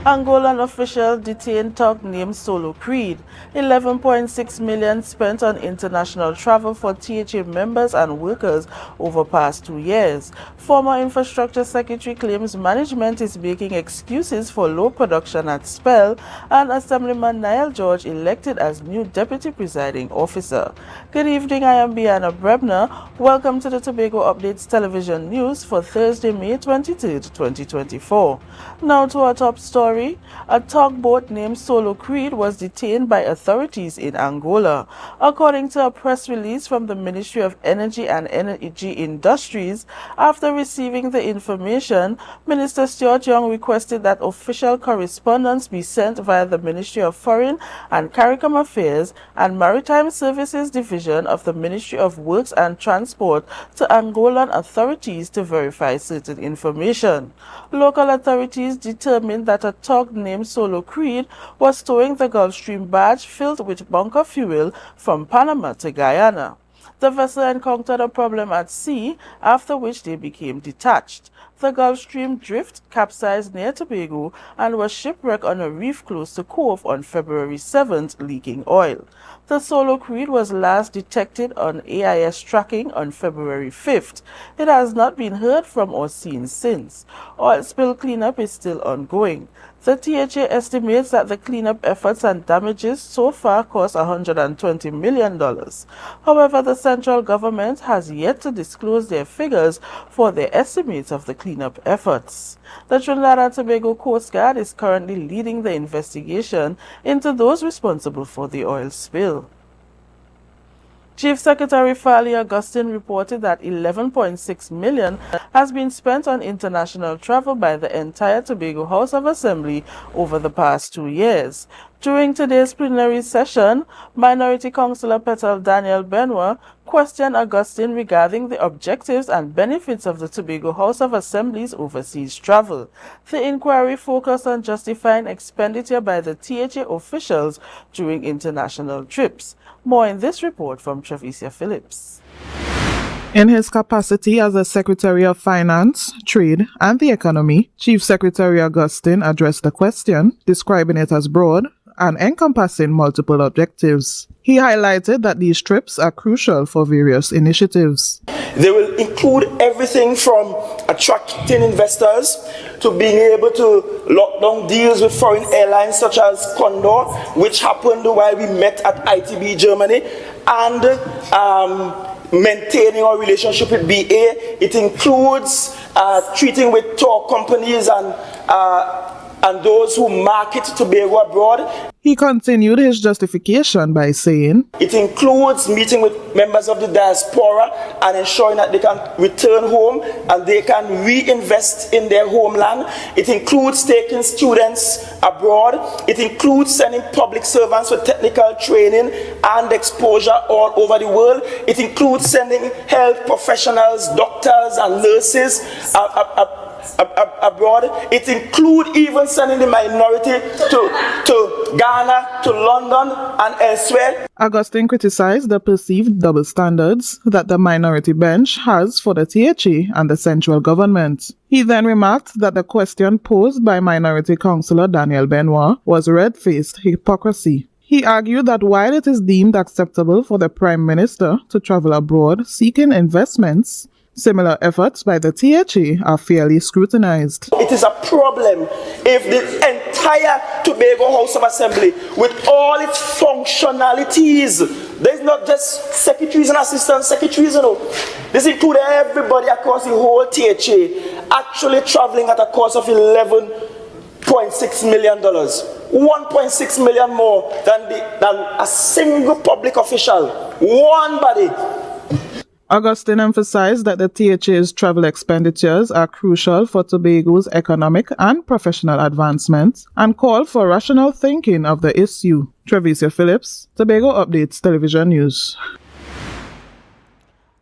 Angolan official detained talk named Solo Creed. 11.6 million spent on international travel for THA members and workers over past 2 years. Former Infrastructure Secretary claims management is making excuses for low production at Spell, and Assemblyman Niall George elected as new Deputy Presiding Officer. Good evening, I am Biana Brebner. Welcome to the Tobago Updates Television News for Thursday, May 23, 2024. Now to our top story. A tugboat named Solo Creed was detained by authorities in Angola. According to a press release from the Ministry of Energy and Energy Industries, after receiving the information, Minister Stuart Young requested that official correspondence be sent via the Ministry of Foreign and CARICOM Affairs and Maritime Services Division of the Ministry of Works and Transport to Angolan authorities to verify certain information. Local authorities determined that a tug named Solo Creed was towing the Gulfstream barge filled with bunker fuel from Panama to Guyana. The vessel encountered a problem at sea, after which they became detached. The Gulfstream drift capsized near Tobago and was shipwrecked on a reef close to Cove on February 7th, leaking oil. The Solo Creed was last detected on AIS tracking on February 5th. It has not been heard from or seen since. Oil spill cleanup is still ongoing. The THA estimates that the cleanup efforts and damages so far cost $120 million. However, the central government has yet to disclose their figures for their estimates of the cleanup efforts. The Trinidad and Tobago Coast Guard is currently leading the investigation into those responsible for the oil spill. Chief Secretary Farley Augustine reported that $11.6 million has been spent on international travel by the entire Tobago House of Assembly over the past 2 years. During today's plenary session, Minority Councillor Petal Daniel Benoit questioned Augustine regarding the objectives and benefits of the Tobago House of Assembly's overseas travel. The inquiry focused on justifying expenditure by the THA officials during international trips. More in this report from Travicia Phillips. In his capacity as the Secretary of Finance, Trade and the Economy, Chief Secretary Augustine addressed the question, describing it as broad and encompassing multiple objectives. He highlighted that these trips are crucial for various initiatives. They will include everything from attracting investors to being able to lock down deals with foreign airlines such as Condor, which happened while we met at ITB Germany, and maintaining our relationship with BA. It includes treating with tour companies and those who market Tobago abroad. He continued his justification by saying, it includes meeting with members of the diaspora and ensuring that they can return home and they can reinvest in their homeland. It includes taking students abroad. It includes sending public servants for technical training and exposure all over the world. It includes sending health professionals, doctors and nurses abroad. It includes even sending the minority to Ghana, to London and elsewhere. Augustine criticized the perceived double standards that the minority bench has for the THA and the central government. He then remarked that the question posed by Minority Councillor Daniel Benoit was red-faced hypocrisy. He argued that while it is deemed acceptable for the Prime Minister to travel abroad seeking investments, similar efforts by the THA are fairly scrutinized. It is a problem if the entire Tobago House of Assembly, with all its functionalities, there's not just secretaries and assistant secretaries, this includes everybody across the whole THA, actually traveling at a cost of $11.6 million. $1.6 million more than a single public official. One body. Augustine emphasized that the THA's travel expenditures are crucial for Tobago's economic and professional advancement and called for rational thinking of the issue. Travicia Phillips, Tobago Updates Television News.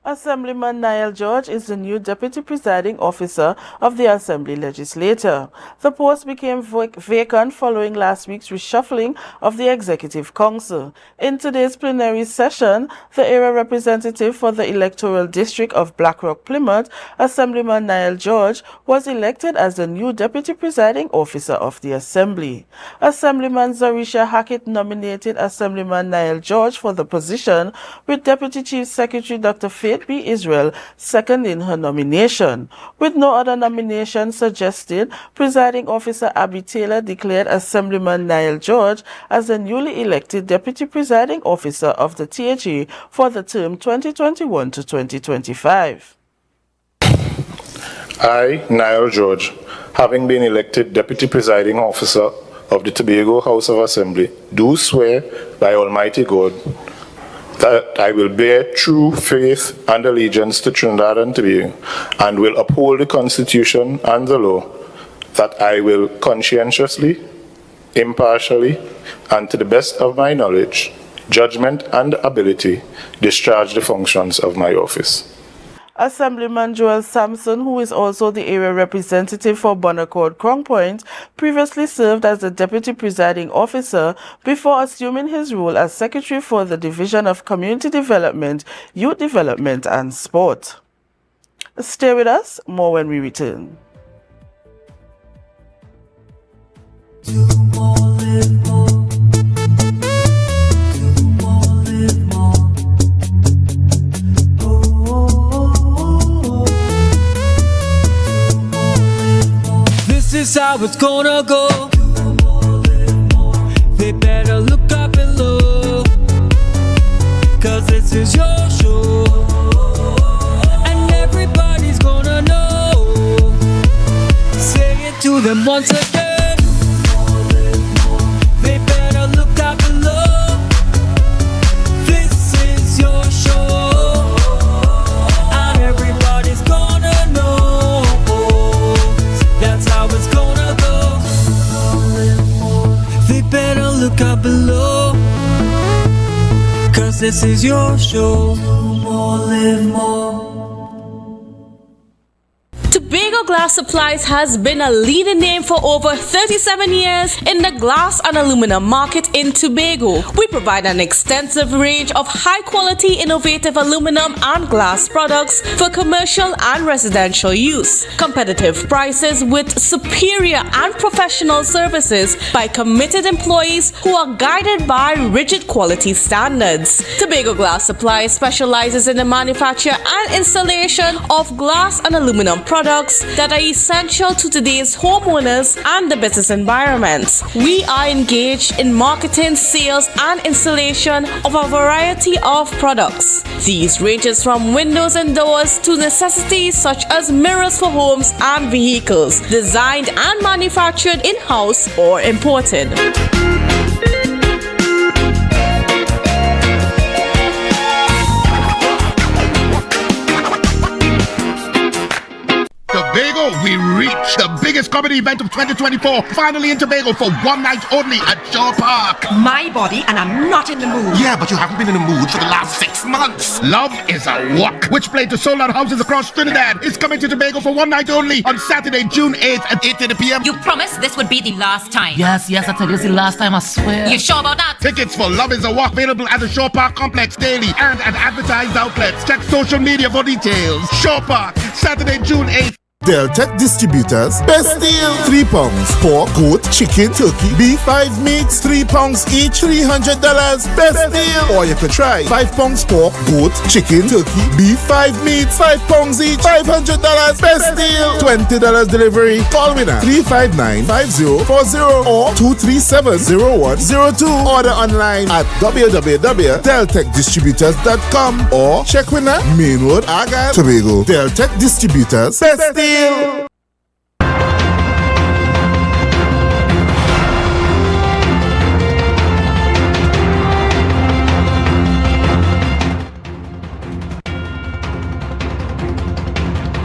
Assemblyman Niall George is the new Deputy Presiding Officer of the Assembly Legislature. The post became vacant following last week's reshuffling of the Executive Council. In today's plenary session, the area representative for the electoral district of Blackrock Plymouth, Assemblyman Niall George, was elected as the new Deputy Presiding Officer of the Assembly. Assemblyman Zarisha Hackett nominated Assemblyman Niall George for the position, with Deputy Chief Secretary Dr. Faith B. Israel seconding her nomination. With no other nomination suggested, Presiding Officer Abby Taylor declared Assemblyman Niall George as the newly elected Deputy Presiding Officer of the THE for the term 2021 to 2025. I, Niall George, having been elected Deputy Presiding Officer of the Tobago House of Assembly, do swear by Almighty God that I will bear true faith and allegiance to Trinidad and Tobago and will uphold the Constitution and the law, that I will conscientiously, impartially, and to the best of my knowledge, judgment, and ability discharge the functions of my office. Assemblyman Joel Sampson, who is also the area representative for Bonaccord Crown Point, previously served as the Deputy Presiding Officer before assuming his role as Secretary for the Division of Community Development, Youth Development and Sport. Stay with us, more when we return. Do more, live more. Do more, live more. This is how it's gonna go. They better look up below, 'cause this is your show, and everybody's gonna know. Say it to them once again. They better look up below. This is your show, and everybody's gonna know. That's how it's gonna go. They better look up below, 'cause this is your show. Do more, live more. Tobago Glass Supplies has been a leading name for over 37 years in the glass and aluminum market in Tobago. We provide an extensive range of high-quality, innovative aluminum and glass products for commercial and residential use. Competitive prices with superior and professional services by committed employees who are guided by rigid quality standards. Tobago Glass Supplies specializes in the manufacture and installation of glass and aluminum products that are essential to today's homeowners and the business environment. We are engaged in marketing, sales, and installation of a variety of products. These ranges from windows and doors to necessities such as mirrors for homes and vehicles, designed and manufactured in-house or imported. Tobago, we reached the biggest comedy event of 2024, finally in Tobago for one night only at Shaw Park. My body, and I'm not in the mood. Yeah, but you haven't been in the mood for the last 6 months. Love is a Walk, which played to sold-out houses across Trinidad, is coming to Tobago for one night only on Saturday, June 8th at 8:30 p.m. You promised this would be the last time. Yes, I tell you, it's the last time, I swear. You sure about that? Tickets for Love is a Walk available at the Shaw Park Complex daily and at advertised outlets. Check social media for details. Shaw Park, Saturday, June 8th. Deltec Distributors, best deal. 3 pounds pork, goat, chicken, turkey, beef, 5 meats, 3 pounds each, $300, best deal. Or you could try 5 pounds pork, goat, chicken, turkey, beef, 5 meats, 5 pounds each, $500, best deal. $20 delivery. Call winner 359-5040 or 237-0102. Order online at www.deltecdistributors.com or check winner Main Road, Argyle, Tobago. Deltec Distributors, best deal.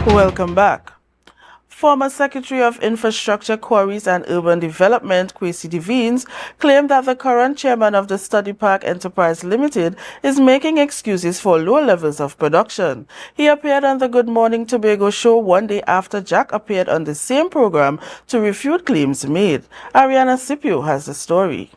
Welcome back. Former Secretary of Infrastructure, Quarries and Urban Development, Kwesi Devines, claimed that the current chairman of the Study Park Enterprise Limited is making excuses for low levels of production. He appeared on the Good Morning Tobago show one day after Jack appeared on the same program to refute claims made. Ariana Scipio has the story.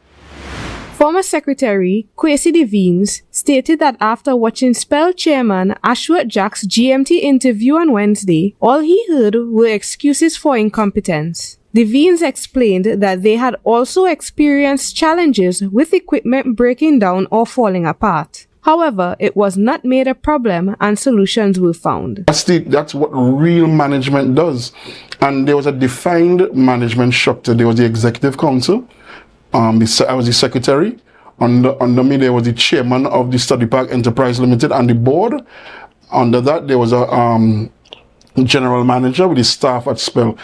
Former Secretary Kwesi Devines stated that after watching Spell Chairman Ashworth Jack's GMT interview on Wednesday, all he heard were excuses for incompetence. Devines explained that they had also experienced challenges with equipment breaking down or falling apart. However, it was not made a problem and solutions were found. That's what real management does. And there was a defined management structure. There was the Executive Council. I was the secretary. Under me, there was the chairman of the Study Park Enterprise Limited and the board. Under that, there was a general manager with the staff at Spell.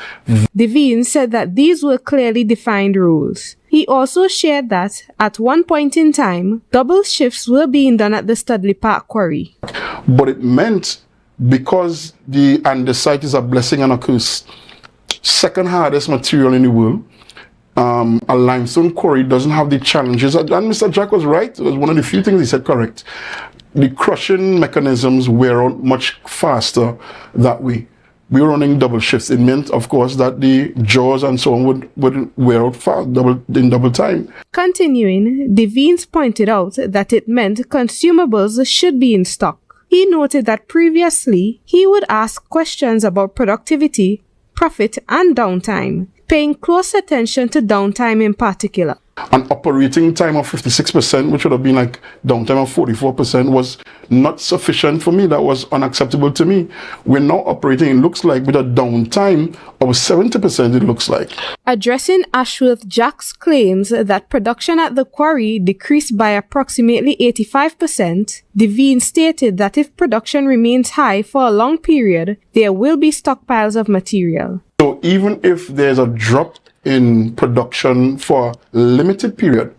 Devine said that these were clearly defined roles. He also shared that at one point in time, double shifts were being done at the Studley Park quarry. But it meant, because the andesite is a blessing and a curse, second hardest material in the world, a limestone quarry doesn't have the challenges, and Mr. Jack was right. It was one of the few things he said correct. The crushing mechanisms wear out much faster that way. We were running double shifts. It meant, of course, that the jaws and so on would wear out fast, in double time. Continuing, Devines pointed out that it meant consumables should be in stock. He noted that previously, he would ask questions about productivity, profit, and downtime, paying close attention to downtime in particular. An operating time of 56%, which would have been like downtime of 44%, was not sufficient for me. That was unacceptable to me. We're now operating, it looks like, with a downtime of 70%, it looks like. Addressing Ashworth Jack's claims that production at the quarry decreased by approximately 85%, Devine stated that if production remains high for a long period, there will be stockpiles of material. So even if there's a drop in production for a limited period,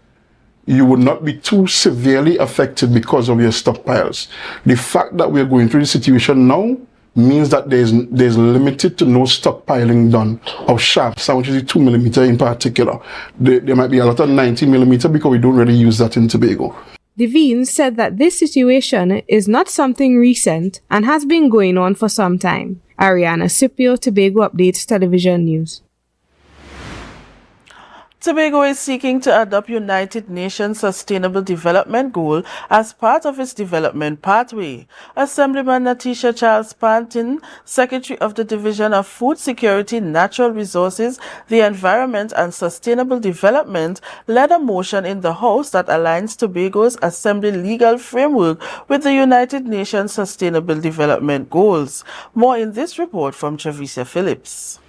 you would not be too severely affected because of your stockpiles. The fact that we're going through the situation now means that there's limited to no stockpiling done of shafts, which is 2mm in particular. There might be a lot of 90mm because we don't really use that in Tobago. Devine said that this situation is not something recent and has been going on for some time. Ariana Scipio, Tobago Updates Television News. Tobago is seeking to adopt United Nations Sustainable Development Goal as part of its development pathway. Assemblyman Natisha Charles Pantin, Secretary of the Division of Food Security, Natural Resources, the Environment and Sustainable Development, led a motion in the House that aligns Tobago's Assembly legal framework with the United Nations Sustainable Development Goals. More in this report from Travicia Phillips.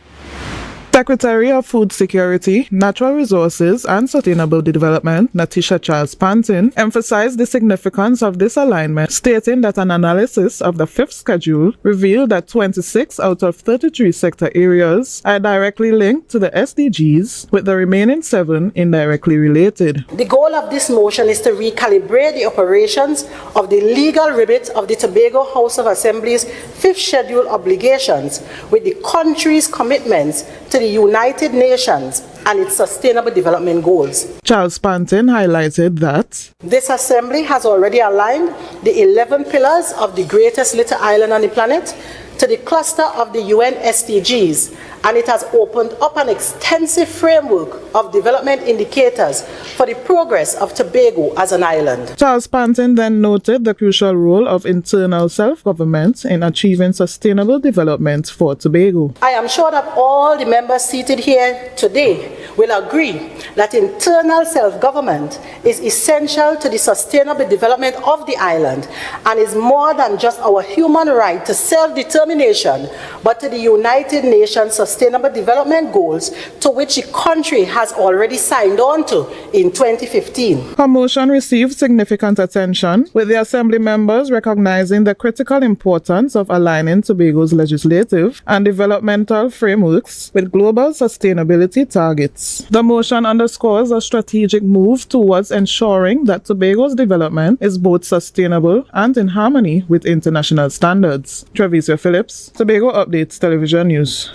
Secretary of Food Security, Natural Resources and Sustainable Development, Natisha Charles Pantin, emphasized the significance of this alignment, stating that an analysis of the fifth schedule revealed that 26 out of 33 sector areas are directly linked to the SDGs, with the remaining 7 indirectly related. The goal of this motion is to recalibrate the operations of the legal remit of the Tobago House of Assembly's fifth schedule obligations with the country's commitments to the United Nations and its Sustainable Development Goals. Charles Pantin highlighted that this Assembly has already aligned the 11 pillars of the greatest little island on the planet to the cluster of the UN SDGs, and it has opened up an extensive framework of development indicators for the progress of Tobago as an island. Charles Pantin then noted the crucial role of internal self-government in achieving sustainable development for Tobago. I am sure that all the members seated here today will agree that internal self-government is essential to the sustainable development of the island and is more than just our human right to self-determination, but to the United Nations Sustainable Development Goals, to which the country has already signed on to in 2015. Her motion received significant attention, with the Assembly members recognizing the critical importance of aligning Tobago's legislative and developmental frameworks with global sustainability targets. The motion underscores a strategic move towards ensuring that Tobago's development is both sustainable and in harmony with international standards. Travicia Phillips, Tobago Updates Television News.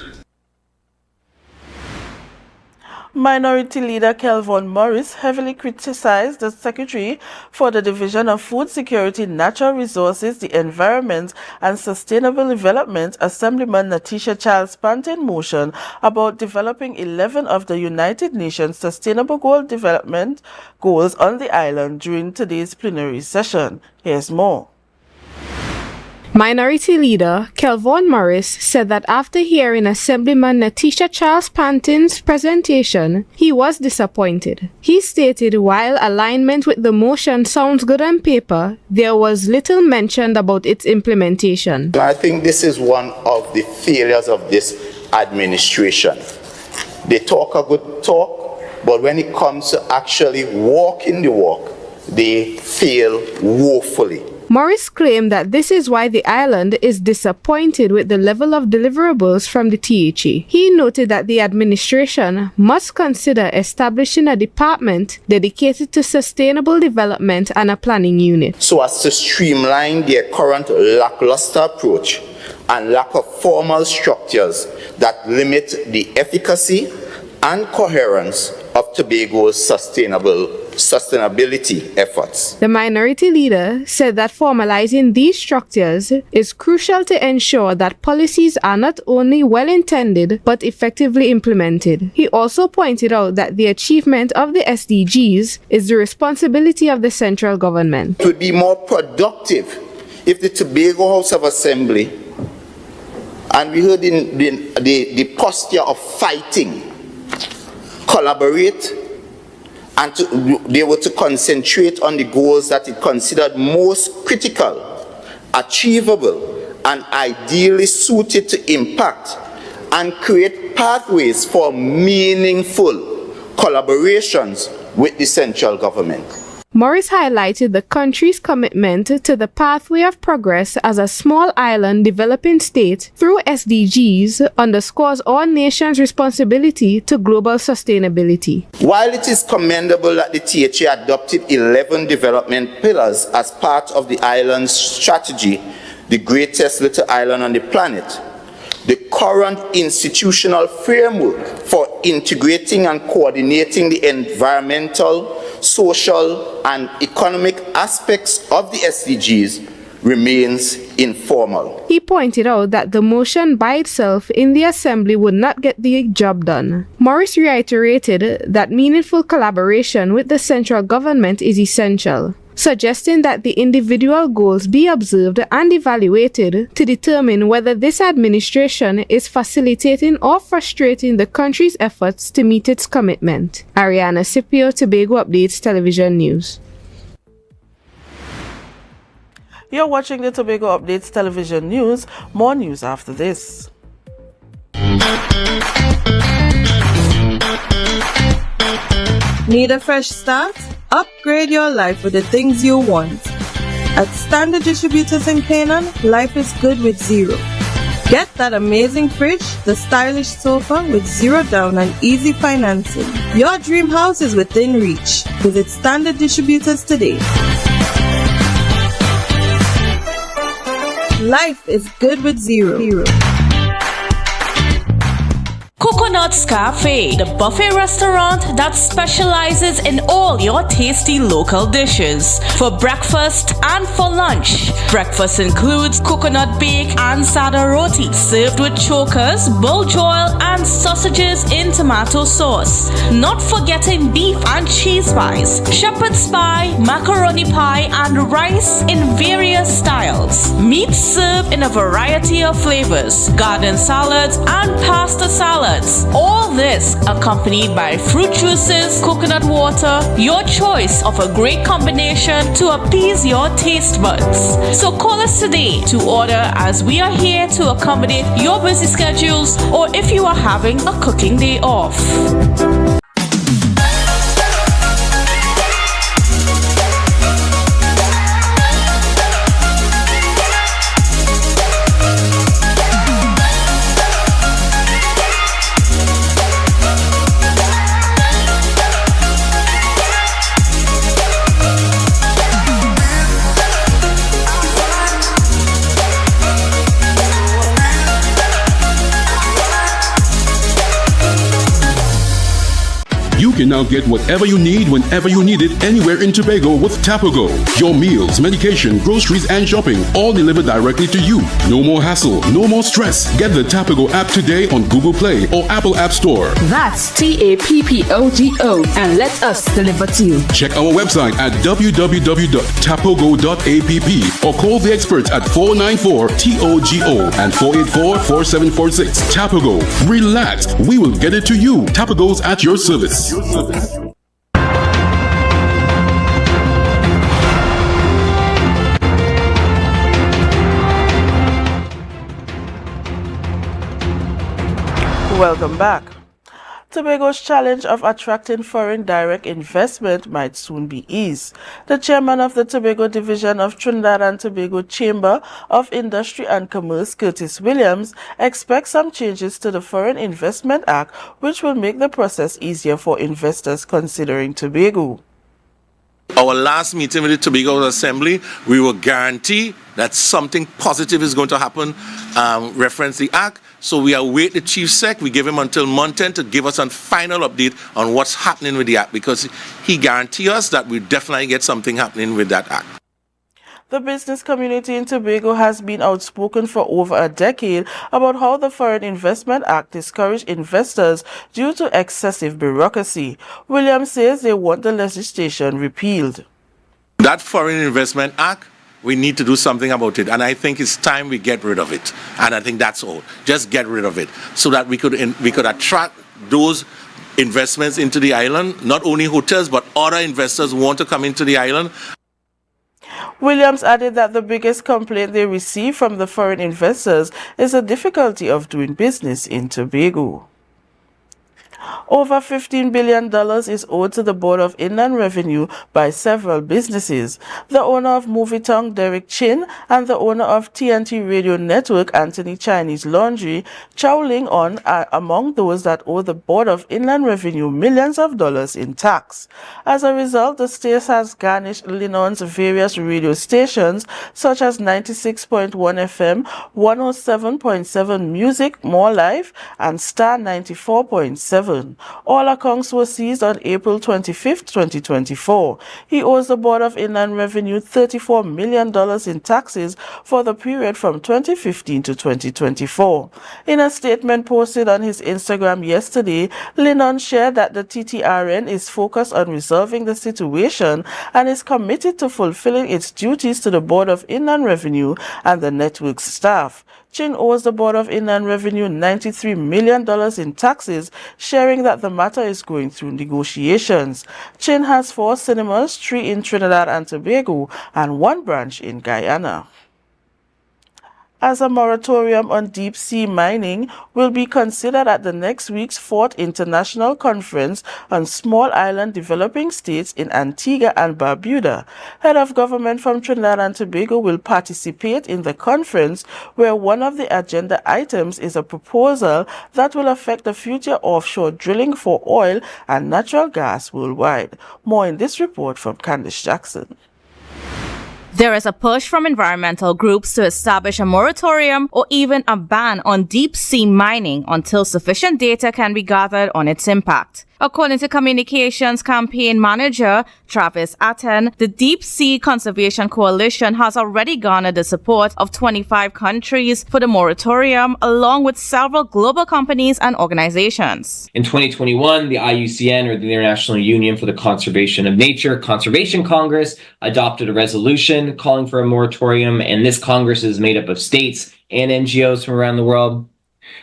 Minority Leader Kelvon Morris heavily criticized the Secretary for the Division of Food Security, Natural Resources, the Environment and Sustainable Development, Assemblyman Natisha Charles-Pantin's motion about developing 11 of the United Nations Sustainable Development Goals on the island during today's plenary session. Here's more. Minority Leader Kelvon Morris said that after hearing Assemblyman Natisha Charles-Pantin's presentation, he was disappointed. He stated while alignment with the motion sounds good on paper, there was little mentioned about its implementation. I think this is one of the failures of this administration. They talk a good talk, but when it comes to actually walking the walk, they fail woefully. Morris claimed that this is why the island is disappointed with the level of deliverables from the THE. He noted that the administration must consider establishing a department dedicated to sustainable development and a planning unit, so as to streamline their current lackluster approach and lack of formal structures that limit the efficacy and coherence of Tobago's sustainability efforts. The minority leader said that formalizing these structures is crucial to ensure that policies are not only well-intended but effectively implemented. He also pointed out that the achievement of the SDGs is the responsibility of the central government. It would be more productive if the Tobago House of Assembly, and we heard in the posture of fighting, collaborate, and they were to concentrate on the goals that it considered most critical, achievable, and ideally suited to impact and create pathways for meaningful collaborations with the central government. Morris highlighted the country's commitment to the pathway of progress as a small island developing state through SDGs underscores our nation's responsibility to global sustainability. While it is commendable that the THE adopted 11 development pillars as part of the island's strategy, the greatest little island on the planet, the current institutional framework for integrating and coordinating the environmental, social, and economic aspects of the SDGs remains informal. He pointed out that the motion by itself in the Assembly would not get the job done. Morris reiterated that meaningful collaboration with the central government is essential, suggesting that the individual goals be observed and evaluated to determine whether this administration is facilitating or frustrating the country's efforts to meet its commitment. Ariana Scipio, Tobago Updates Television News. You're watching the Tobago Updates Television News. More news after this. Need a fresh start? Upgrade your life with the things you want. At Standard Distributors in Canaan, life is good with zero. Get that amazing fridge, the stylish sofa with zero down and easy financing. Your dream house is within reach. Visit Standard Distributors today. Life is good with zero. Coconut's Cafe, the buffet restaurant that specializes in all your tasty local dishes. For breakfast and for lunch. Breakfast includes coconut bake and sada roti, served with chokers, bull joil, and sausages in tomato sauce. Not forgetting beef and cheese pies, shepherd's pie, macaroni pie, and rice in various styles. Meat served in a variety of flavors, garden salads, and pasta salads. All this accompanied by fruit juices, coconut water, your choice of a great combination to appease your taste buds. So call us today to order, as we are here to accommodate your busy schedules or if you are having a cooking day off. You can now get whatever you need whenever you need it anywhere in Tobago with Tobago. Your meals, medication, groceries, and shopping all delivered directly to you. No more hassle, no more stress. Get the Tobago app today on Google Play or Apple App Store. That's TAPPOGO and let us deliver to you. Check our website at www.tapogo.app or call the experts at 494-TOGO and 484-4746. Tobago. Relax. We will get it to you. Tobago's at your service. Welcome back. Tobago's challenge of attracting foreign direct investment might soon be eased. The chairman of the Tobago division of Trinidad and Tobago Chamber of Industry and Commerce, Curtis Williams, expects some changes to the Foreign Investment Act, which will make the process easier for investors considering Tobago. Our last meeting with the Tobago Assembly, we will guarantee that something positive is going to happen, reference the act. So we await the Chief Sec. We give him until month end to give us a final update on what's happening with the act, because he guarantees us that we definitely get something happening with that act. The business community in Tobago has been outspoken for over a decade about how the Foreign Investment Act discourages investors due to excessive bureaucracy. Williams says they want the legislation repealed. That Foreign Investment Act, we need to do something about it, and I think it's time we get rid of it. And I think that's all. Just get rid of it so that we could attract those investments into the island, not only hotels, but other investors who want to come into the island. Williams added that the biggest complaint they receive from the foreign investors is the difficulty of doing business in Tobago. Over $15 billion is owed to the Board of Inland Revenue by several businesses. The owner of Movietong, Derek Chin, and the owner of TNT Radio Network, Anthony Chinese Laundry, Chow Ling On, are among those that owe the Board of Inland Revenue millions of dollars in tax. As a result, the state has garnished Linon's various radio stations, such as 96.1 FM, 107.7 Music, More Life, and Star 94.7. All accounts were seized on April 25, 2024. He owes the Board of Inland Revenue $34 million in taxes for the period from 2015 to 2024. In a statement posted on his Instagram yesterday, Linon shared that the TTRN is focused on resolving the situation and is committed to fulfilling its duties to the Board of Inland Revenue and the network's staff. Chin owes the Board of Inland Revenue $93 million in taxes, sharing that the matter is going through negotiations. Chin has 4 cinemas, 3 in Trinidad and Tobago, and 1 branch in Guyana. As a moratorium on deep-sea mining will be considered at the next week's 4th International Conference on Small Island Developing States in Antigua and Barbuda. Head of government from Trinidad and Tobago will participate in the conference, where one of the agenda items is a proposal that will affect the future offshore drilling for oil and natural gas worldwide. More in this report from Candice Jackson. There is a push from environmental groups to establish a moratorium or even a ban on deep-sea mining until sufficient data can be gathered on its impact. According to Communications Campaign Manager Travis Atten, the Deep Sea Conservation Coalition has already garnered the support of 25 countries for the moratorium, along with several global companies and organizations. In 2021, the IUCN, or the International Union for the Conservation of Nature, Conservation Congress, adopted a resolution calling for a moratorium, and this Congress is made up of states and NGOs from around the world.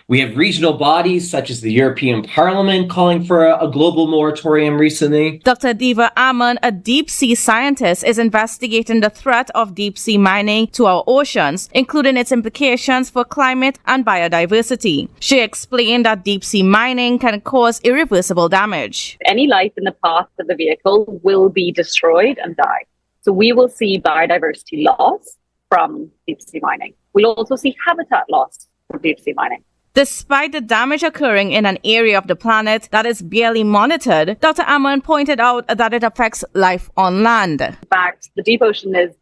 We have regional bodies such as the European Parliament calling for a global moratorium recently. Dr. Diva Aman, a deep-sea scientist, is investigating the threat of deep-sea mining to our oceans, including its implications for climate and biodiversity. She explained that deep-sea mining can cause irreversible damage. Any life in the path of the vehicle will be destroyed and die. So we will see biodiversity loss from deep-sea mining. We'll also see habitat loss from deep-sea mining. Despite the damage occurring in an area of the planet that is barely monitored, Dr. Ammon pointed out that it affects life on land. In fact, the deep ocean is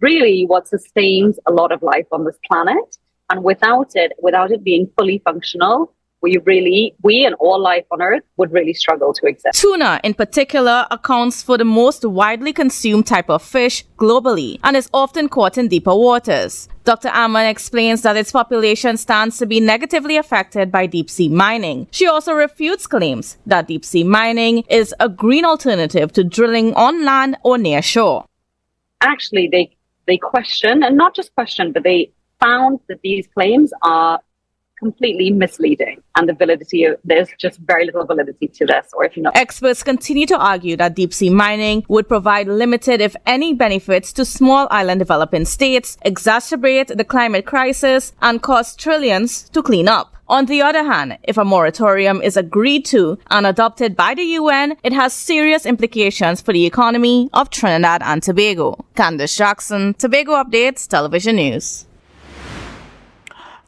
really what sustains a lot of life on this planet. And without it being fully functional, we and all life on Earth would really struggle to exist. Tuna, in particular, accounts for the most widely consumed type of fish globally and is often caught in deeper waters. Dr. Amman explains that its population stands to be negatively affected by deep-sea mining. She also refutes claims that deep-sea mining is a green alternative to drilling on land or near shore. Actually, they question, and not just question, but they found that these claims are completely misleading, and there's just very little validity to this, or if you know. Experts continue to argue that deep-sea mining would provide limited, if any, benefits to small island developing states, exacerbate the climate crisis, and cost trillions to clean up. On the other hand, if a moratorium is agreed to and adopted by the UN, it has serious implications for the economy of Trinidad and Tobago. Candace Jackson, Tobago Updates, Television News.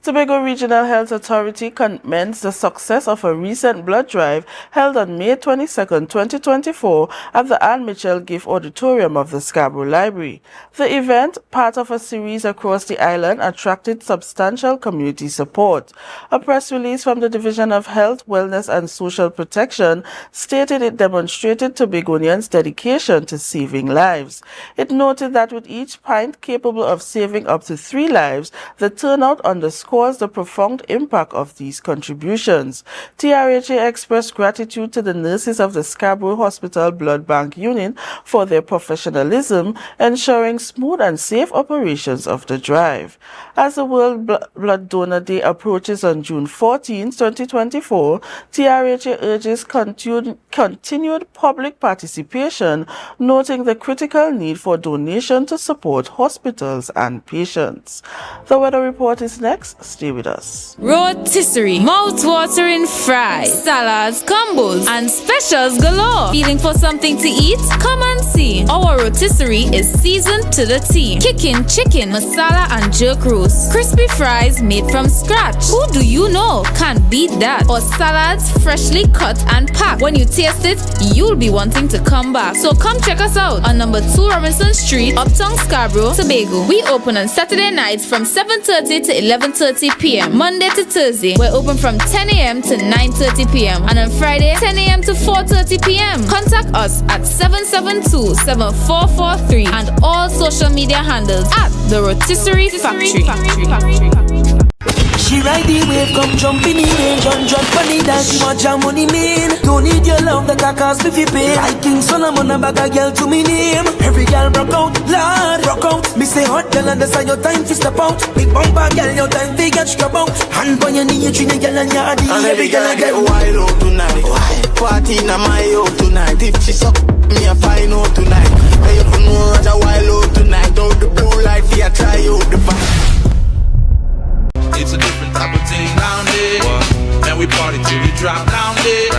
Tobago Regional Health Authority commends the success of a recent blood drive held on May 22, 2024 at the Anne Mitchell Gift Auditorium of the Scarborough Library. The event, part of a series across the island, attracted substantial community support. A press release from the Division of Health, Wellness and Social Protection stated it demonstrated Tobagonians' dedication to saving lives. It noted that with each pint capable of saving up to 3 lives, the turnout underscored the profound impact of these contributions. TRHA expressed gratitude to the nurses of the Scarborough Hospital Blood Bank Unit for their professionalism, ensuring smooth and safe operations of the drive. As the World Blood Donor Day approaches on June 14, 2024, TRHA urges continued public participation, noting the critical need for donation to support hospitals and patients. The weather report is next. Stay with us. Rotisserie, mouth-watering fries, salads, combos, and specials galore. Feeling for something to eat? Come and see. Our rotisserie is seasoned to the T. Kicking chicken, masala, and jerk roast. Crispy fries made from scratch. Who do you know can't beat that? Or salads freshly cut and packed. When you taste it, you'll be wanting to come back. So come check us out on number 2 Robinson Street, Uptown Scarborough, Tobago. We open on Saturday nights from 7:30 to 11:30 p.m. Monday to Thursday, we're open from 10 a.m. to 9:30 p.m. and on Friday, 10 a.m. to 4:30 p.m. Contact us at 772-7443 and all social media handles at The Rotisserie Factory. She ride the wave, come jump in the range, and drop money that she want your money mean. Don't need your love, that I cost me fi pay. Like King Solomon, a bag a girl to me name. Every girl broke out, Lord, broke out. Me say hot girl, understand your time fi step out. Big bumper girl, your time fi get strap out. Hand on your knee, treat a girl and your body. And every girl I get wild out tonight. Party in my out tonight. If she suck, me a find out tonight. Hey, you know what a wild out tonight. Out the blue light, fi a try out the back. It's a different type of thing down there. And we party till we drop down there.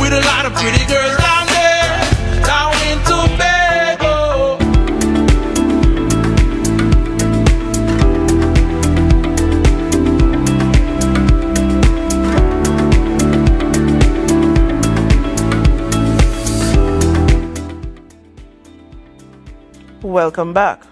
With a lot of pretty girls down there. Down in Tobago. Welcome back.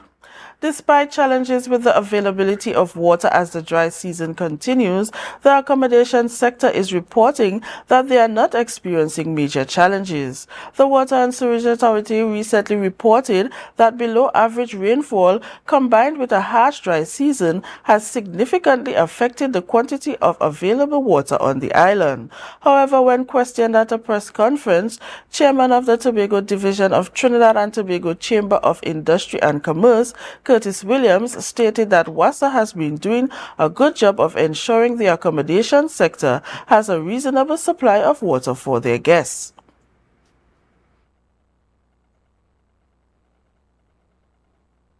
Despite challenges with the availability of water as the dry season continues, the accommodation sector is reporting that they are not experiencing major challenges. The Water and Sewerage Authority recently reported that below average rainfall combined with a harsh dry season has significantly affected the quantity of available water on the island. However, when questioned at a press conference, Chairman of the Tobago Division of Trinidad and Tobago Chamber of Industry and Commerce, Curtis Williams, stated that WASA has been doing a good job of ensuring the accommodation sector has a reasonable supply of water for their guests.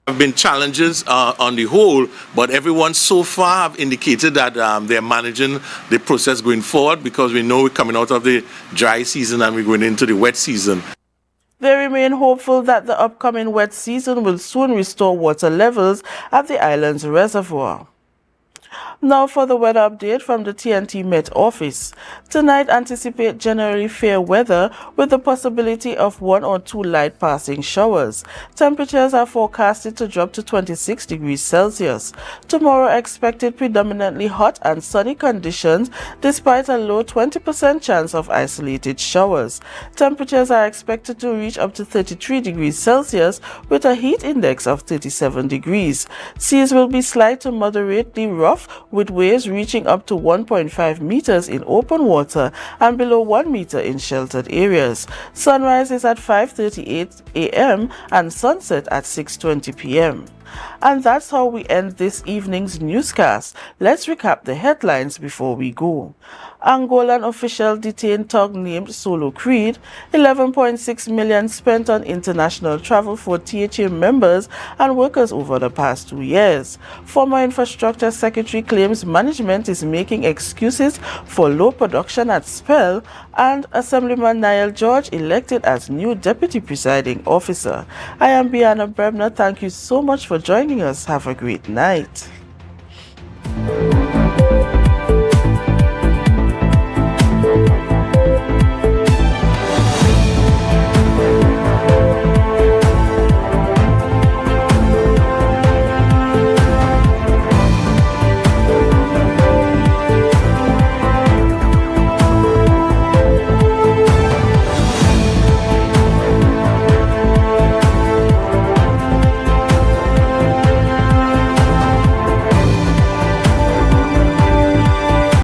Have been challenges on the whole, but everyone so far have indicated that they're managing the process going forward, because we know we're coming out of the dry season and we're going into the wet season. They remain hopeful that the upcoming wet season will soon restore water levels at the island's reservoir. Now for the weather update from the TNT Met office. Tonight, anticipate generally fair weather with the possibility of 1 or 2 light passing showers. Temperatures are forecasted to drop to 26 degrees Celsius. Tomorrow, expected predominantly hot and sunny conditions despite a low 20% chance of isolated showers. Temperatures are expected to reach up to 33 degrees Celsius with a heat index of 37 degrees. Seas will be slight to moderately rough, with waves reaching up to 1.5 meters in open water and below 1 meter in sheltered areas. Sunrise is at 5:38 a.m. and sunset at 6:20 p.m. And that's how we end this evening's newscast. Let's recap the headlines before we go. Angolan official detained thug named Solo Creed, 11.6 million spent on international travel for THA members and workers over the past 2 years. Former Infrastructure Secretary claims management is making excuses for low production at Spell, and Assemblyman Niall George elected as new Deputy Presiding Officer. I am Bianna Brebner. Thank you so much for joining us. Have a great night.